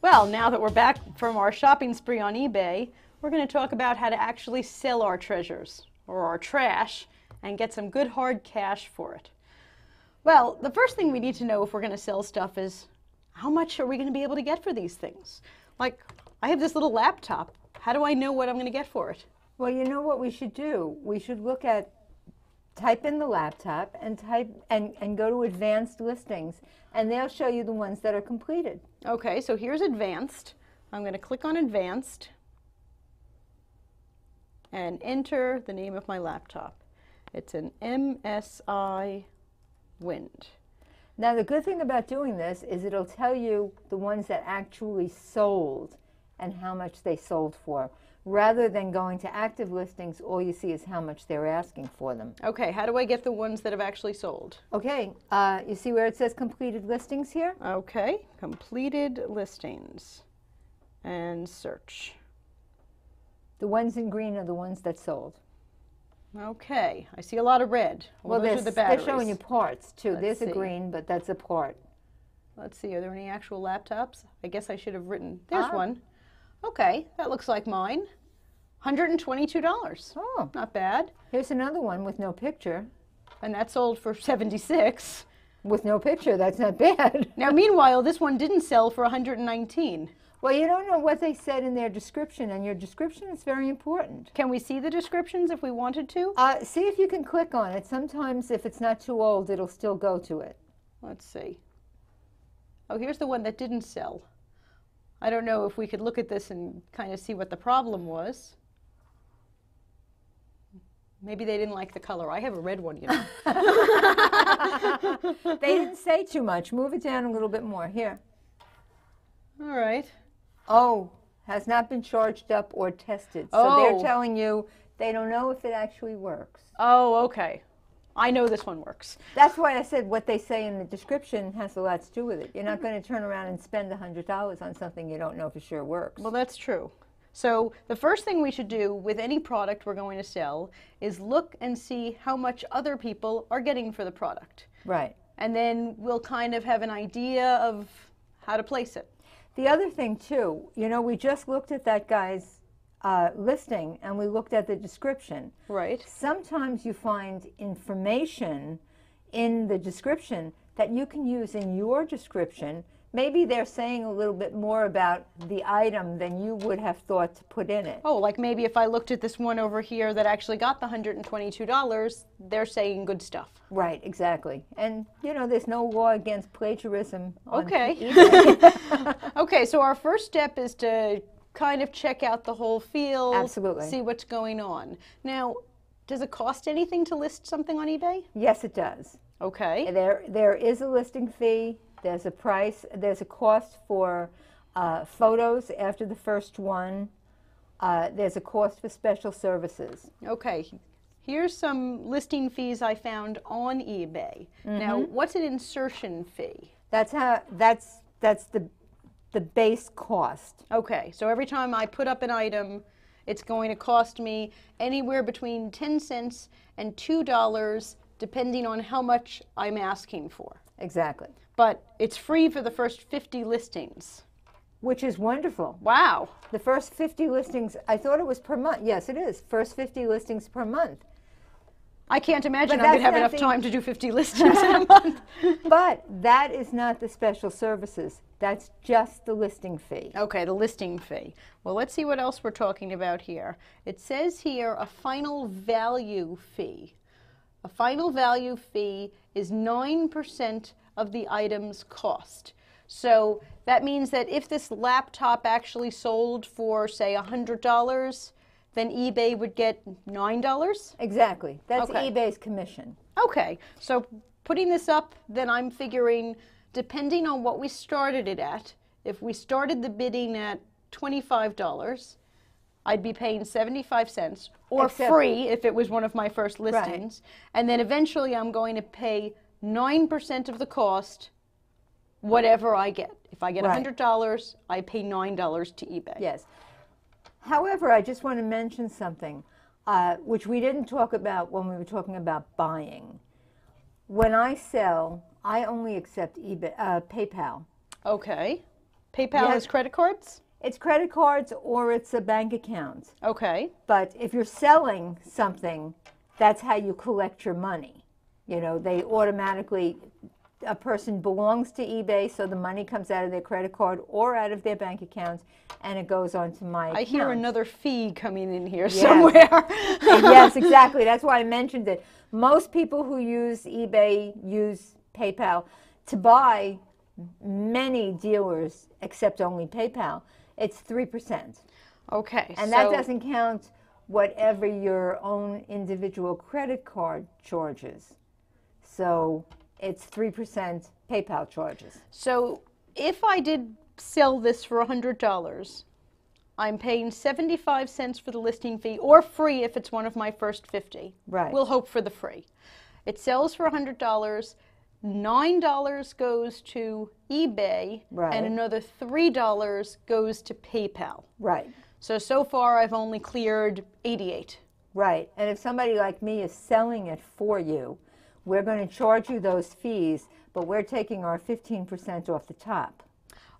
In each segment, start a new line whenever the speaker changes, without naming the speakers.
Well, now that we're back from our shopping spree on eBay, we're going to talk about how to actually sell our treasures, or our trash, and get some good hard cash for it. Well, the first thing we need to know if we're going to sell stuff is, how much are we going to be able to get for these things? Like, I have this little laptop. How do I know what I'm going to get for it?
Well, you know what we should do? We should look at, type in the laptop and go to advanced listings, and they'll show you the ones that are completed.
Okay, so here's advanced. I'm going to click on advanced and enter the name of my laptop. It's an MSI Wind.
Now, the good thing about doing this is it'll tell you the ones that actually sold and how much they sold for. Rather than going to active listings, all you see is how much they're asking for them.
Okay, how do I get the ones that have actually sold?
Okay, you see where it says completed listings here?
Okay, completed listings and search.
The ones in green are the ones that sold.
Okay, I see a lot of red. Well, those are the batteries.
They're showing you parts too.
Let's
There's
see.
a green, but that's a part.
Let's see, are there any actual laptops? I guess I should have written, there's one. Okay, that looks like mine. $122.
Oh.
Not bad.
Here's another one with no picture.
And that sold for $76.
With no picture, that's not bad.
Now, meanwhile, this one didn't sell for $119.
Well, you don't know what they said in their description, and your description is very important.
Can we see the descriptions if we wanted to?
See if you can click on it. Sometimes, if it's not too old, it'll still go to it.
Let's see. Oh, here's the one that didn't sell. I don't know if we could look at this and kind of see what the problem was. Maybe they didn't like the color. I have a red one, you know.
They didn't say too much. Move it down a little bit more. Here.
All right.
Oh, has not been charged up or tested. So
Oh.
they're telling you they don't know if it actually works.
Oh, okay. I know this one works.
That's why I said what they say in the description has a lot to do with it. You're not going to turn around and spend $100 on something you don't know for sure works.
Well, that's true. So the first thing we should do with any product we're going to sell is look and see how much other people are getting for the product.
Right.
And then we'll kind of have an idea of how to place it.
The other thing, too, you know, we just looked at that guy's listing and we looked at the description.
Right.
Sometimes you find information in the description that you can use in your description. Maybe they're saying a little bit more about the item than you would have thought to put in it.
Oh, like maybe if I looked at this one over here that actually got the $122, they're saying good stuff.
Right, exactly. And, you know, there's no law against plagiarism on
Okay.
eBay.
Okay, so our first step is to kind of check out the whole field.
Absolutely.
See what's going on. Now, does it cost anything to list something on eBay?
Yes, it does.
Okay.
There is a listing fee. There's a price. There's a cost for photos after the first one. There's a cost for special services.
Okay. Here's some listing fees I found on eBay. Now, what's an insertion fee?
That's the base cost.
Okay, so every time I put up an item, it's going to cost me anywhere between 10 cents and $2, depending on how much I'm asking for.
Exactly.
But it's free for the first 50 listings.
Which is wonderful.
Wow.
The first 50 listings, I thought it was per month. Yes, it is. First 50 listings per month.
I can't imagine
But
I'm going to have
that's
enough
not
time to do 50 listings in a month.
But that is not the special services. That's just the listing fee.
Okay, the listing fee. Well, let's see what else we're talking about here. It says here a final value fee. A final value fee is 9% of the item's cost. So that means that if this laptop actually sold for, say, $100, then eBay would get $9?
Exactly. That's
Okay.
eBay's commission.
Okay, so putting this up, then I'm figuring, depending on what we started it at, if we started the bidding at $25, I'd be paying 75 cents, or free if it was one of my first listings. Right. And then eventually I'm going to pay 9% of the cost, whatever I get. If I get $100, I pay $9 to eBay.
Yes. However, I just want to mention something, which we didn't talk about when we were talking about buying. When I sell, I only accept PayPal.
Okay. PayPal
Yes.
is credit cards?
It's credit cards or it's a bank account.
Okay.
But if you're selling something, that's how you collect your money. You know, they automatically, a person belongs to eBay, so the money comes out of their credit card or out of their bank account, and it goes onto my account.
I hear another fee coming in here
Yes.
somewhere.
Yes, exactly. That's why I mentioned it. Most people who use eBay use PayPal. To buy, many dealers accept only PayPal. It's 3%.
Okay.
And that doesn't count whatever your own individual credit card charges. So it's 3% PayPal charges.
So if I did sell this for $100, I'm paying 75 cents for the listing fee, or free if it's one of my first 50.
Right.
We'll hope for the free. It sells for $100. $9 goes to eBay,
Right.
and another $3 goes to PayPal.
Right.
So far I've only cleared 88.
Right. And if somebody like me is selling it for you, we're going to charge you those fees, but we're taking our 15% off the top.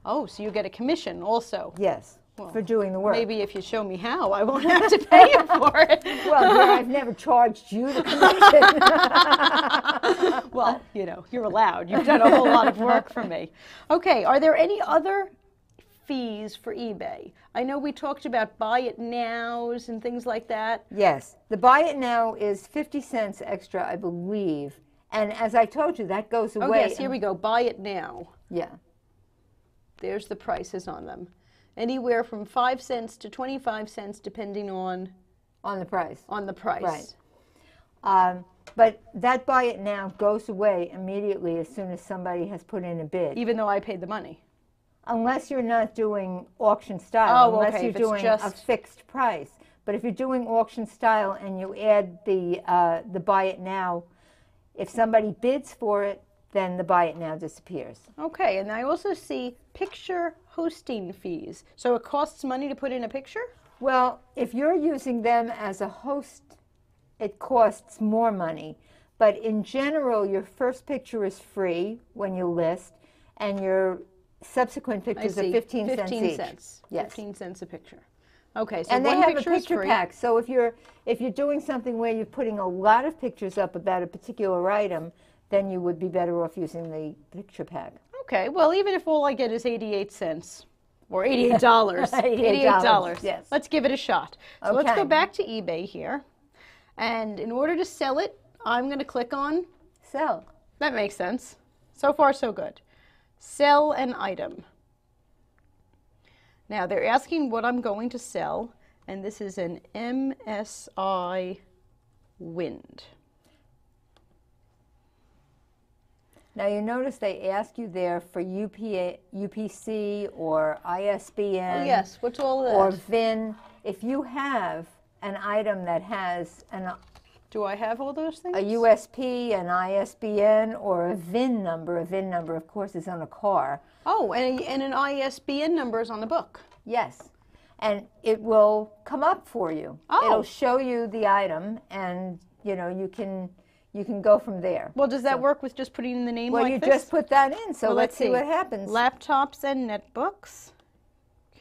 Oh, so you get a commission also.
Yes, for doing the work.
Maybe if you show me how, I won't have to pay you for it.
Well, dear, I've never charged you the commission.
Well, you know, you're allowed. You've done a whole lot of work for me. Okay, are there any other fees for eBay? I know we talked about buy it nows and things like that.
Yes, the buy it now is 50 cents extra, I believe. And as I told you, that goes away.
Oh, yes, here we go. Buy it now.
Yeah.
There's the prices on them. Anywhere from 5 cents to 25 cents, depending on
On the price.
the price.
Right. But that buy it now goes away immediately as soon as somebody has put in a bid.
Even though I paid the money.
Unless you're not doing auction style,
Oh,
unless
okay,
you're
if it's
doing
just-
a fixed price. But if you're doing auction style and you add the buy it now, if somebody bids for it, then the buy it now disappears.
Okay, and I also see picture hosting fees. So it costs money to put in a picture?
Well, if you're using them as a host, it costs more money. But in general, your first picture is free when you list, and your subsequent pictures are 15 cents each.
Cents.
Yes.
15 cents a picture. Okay, so
And they
one
have a
picture is
picture
free.
pack. So if you're doing something where you're putting a lot of pictures up about a particular item, then you would be better off using the picture pack.
Okay, well, even if all I get is 88 cents or $88.
$88, yes.
Let's give it a shot. So let's
Okay.
go back to eBay here. And in order to sell it, I'm going to click on,
Sell.
that makes sense. So far, so good. Sell an item. Now, they're asking what I'm going to sell, and this is an MSI Wind.
Now you notice they ask you there for UPC or ISBN.
Oh, yes, what's all of
Or
that?
VIN. If you have an item that has
Do I have all those things?
a USP, an ISBN, or a VIN number of course is on a car.
Oh, and an ISBN number is on the book.
Yes. And it will come up for you.
Oh.
It'll show you the item, and you know you can go from there.
Well, does that work with just putting in the name
Well,
like
you
this?
just put that in, so
Well,
let's see what happens.
Laptops and netbooks.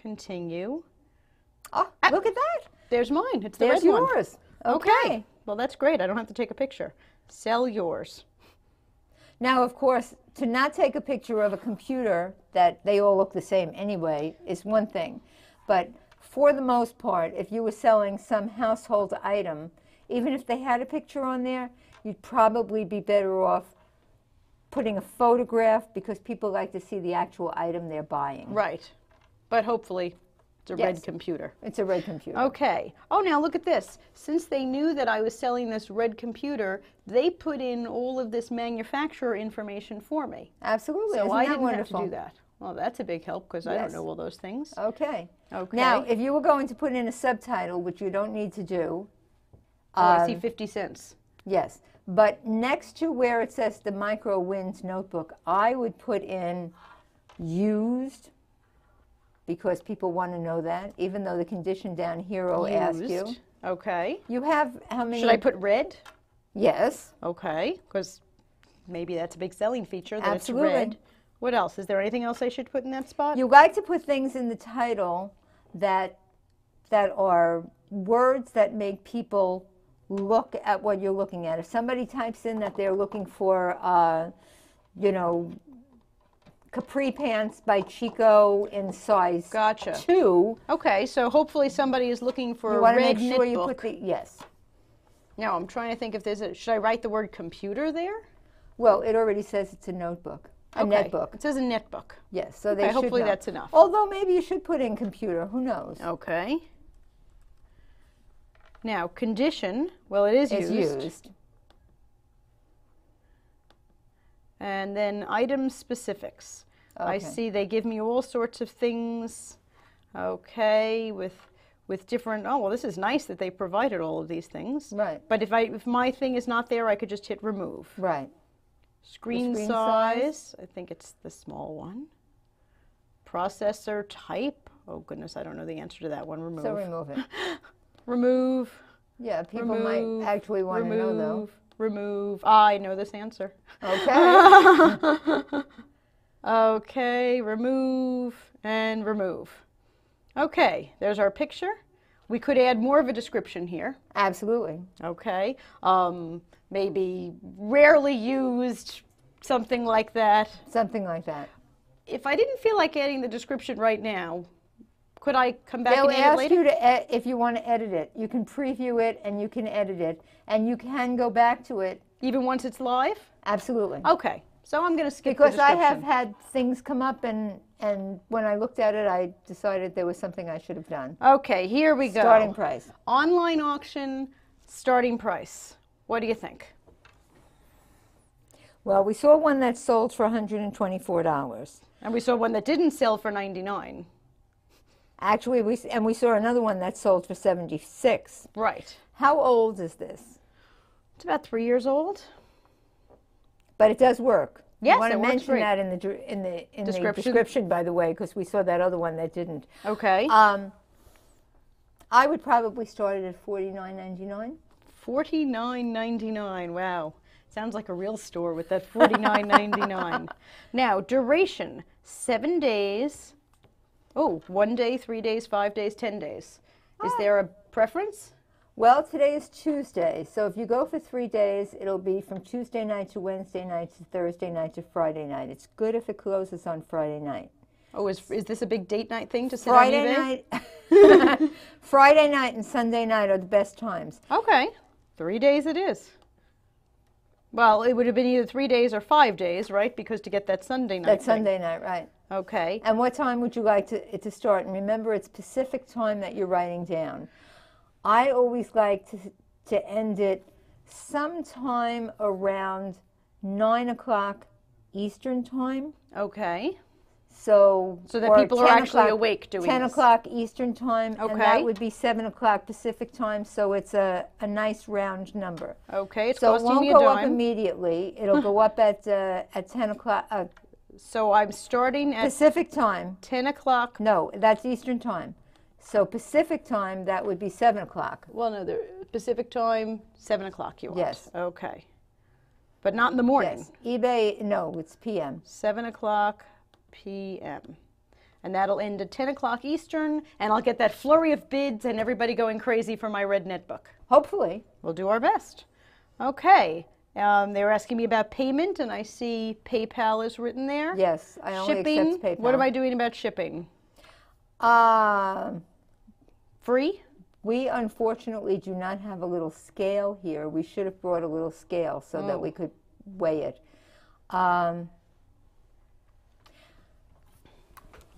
Continue.
Oh, look at that.
There's mine. It's the
There's
red one.
yours.
Okay. Well, that's great. I don't have to take a picture. Sell yours.
Now, of course, to not take a picture of a computer that they all look the same anyway is one thing. But for the most part, if you were selling some household item, even if they had a picture on there, you'd probably be better off putting a photograph because people like to see the actual item they're buying.
Right. But hopefully it's a
Yes.
red computer.
It's a red computer.
Okay. Oh, now look at this. Since they knew that I was selling this red computer, they put in all of this manufacturer information for me.
Absolutely.
So
Isn't
I
that
didn't
wonderful?
have to do that. Well, that's a big help because I don't
Yes.
know all those things.
Okay.
Okay.
Now, if you were going to put in a subtitle, which you don't need to do,
Oh, I see 50 cents.
yes. But next to where it says the Micro Winds notebook, I would put in used because people want to know that, even though the condition down here will ask you.
Used. Okay.
You have how many?
Should I put red?
Yes.
Okay, because maybe that's a big selling feature that
Absolutely.
it's red. What else? Is there anything else I should put in that spot?
You like to put things in the title that are words that make people look at what you're looking at. If somebody types in that they're looking for, you know, capri pants by Chico in size
Gotcha.
2.
Okay, so hopefully somebody is looking for
You
a
want to
red
make sure
knit
you
book.
put the, yes.
Now, I'm trying to think if there's a, should I write the word computer there?
Well, it already says it's a notebook, a netbook.
It says a netbook.
Yes, so they
Okay,
should
hopefully
know.
that's enough.
Although maybe you should put in computer, who knows?
Okay. Now, condition, well, it is
It's used.
And then item specifics. I
Okay.
see they give me all sorts of things, okay, with different, oh, well, this is nice that they provided all of these things.
Right.
But if my thing is not there, I could just hit remove.
Right.
Screen
screen
size, I think it's the small one. Processor type, oh goodness, I don't know the answer to that one. Remove.
So remove it.
Remove.
Yeah, people
Remove,
might actually want to know though.
remove, remove. I know this answer.
Okay.
Okay, remove and remove. Okay, there's our picture. We could add more of a description here.
Absolutely.
Okay, maybe rarely used, something like that.
Something like that.
If I didn't feel like adding the description right now, could I come back
They'll
and add it
ask
later?
you to, if you want to edit it. You can preview it and you can edit it. And you can go back to it.
Even once it's live?
Absolutely.
Okay, so I'm going to skip
Because
the
I
description.
have had things come up and when I looked at it, I decided there was something I should have done.
Okay, here we go.
Starting price.
Online auction, starting price. What do you think?
Well, we saw one that sold for $124.
And we saw one that didn't sell for $99.
Actually, we saw another one that sold for $76.
Right.
How old is this?
It's about 3 years old.
But it does work.
Yes,
I want
it
to
works
mention
great.
that in the
Description.
description, by the way, because we saw that other one that didn't.
Okay.
I would probably start it at $49.99.
$49.99. Wow. Sounds like a real store with that $49.99. Now, duration, 7 days. Oh, 1 day, 3 days, 5 days, 10 days. Is there a preference?
Well, today is Tuesday, so if you go for 3 days, it'll be from Tuesday night to Wednesday night to Thursday night to Friday night. It's good if it closes on Friday night.
Oh, is this a big date night thing to sit
Friday
on eBay?
night, Friday night and Sunday night are the best times.
Okay. 3 days it is. Well, it would have been either 3 days or 5 days, right? Because to get that Sunday night
That's
thing.
Sunday night, right?
Okay.
And what time would you like it to start? And remember, it's Pacific time that you're writing down. I always like to end it sometime around 9 o'clock Eastern time.
Okay.
So
that
or
people are
10
actually
o'clock-
awake doing
10
this.
o'clock Eastern time,
Okay.
and that would be 7 o'clock Pacific time, so it's a nice round number.
Okay, it's
So it
costing
won't
me a
go up
dime.
immediately. It'll go up at 10 o'clock
So I'm starting at
Pacific time.
10 o'clock.
No, that's Eastern time. So Pacific time, that would be 7 o'clock.
Well, no, the Pacific time, 7 o'clock you want.
Yes.
Okay. But not in the morning.
Yes. eBay, no, it's PM.
7 o'clock p.m. And that'll end at 10 o'clock Eastern, and I'll get that flurry of bids and everybody going crazy for my red netbook.
Hopefully.
We'll do our best. Okay. They were asking me about payment, and I see PayPal is written there.
Yes, I only
Shipping,
accept PayPal.
what am I doing about shipping? Free?
We unfortunately do not have a little scale here. We should have brought a little scale so that we could weigh it.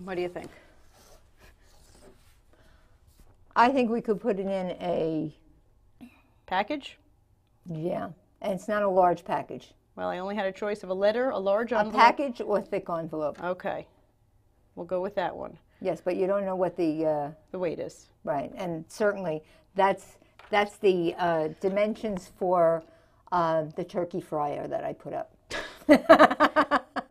What do you think?
I think we could put it in a,
Package?
yeah, and it's not a large package.
Well, I only had a choice of a letter, a large
A
envelope.
package or thick envelope.
Okay. We'll go with that one.
Yes, but you don't know what the,
The weight is.
right, and certainly that's the dimensions for the turkey fryer that I put up.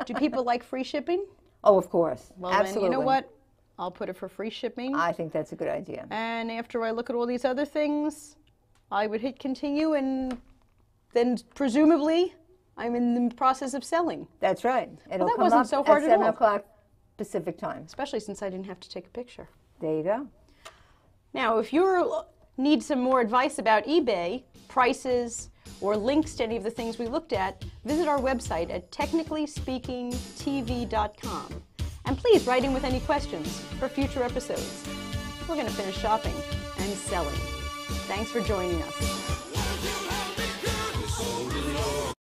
Do people like free shipping?
Oh, of course.
Well,
Absolutely.
then, you know what? I'll put it for free shipping.
I think that's a good idea.
And after I look at all these other things, I would hit continue, and then presumably I'm in the process of selling,
That's right. It'll
that
come
wasn't
up
so hard
at
at
7
all.
o'clock Pacific time.
especially since I didn't have to take a picture.
There you go.
Now, if you need some more advice about eBay, prices, or links to any of the things we looked at, visit our website at technicallyspeakingtv.com. And please write in with any questions for future episodes. We're going to finish shopping and selling. Thanks for joining us.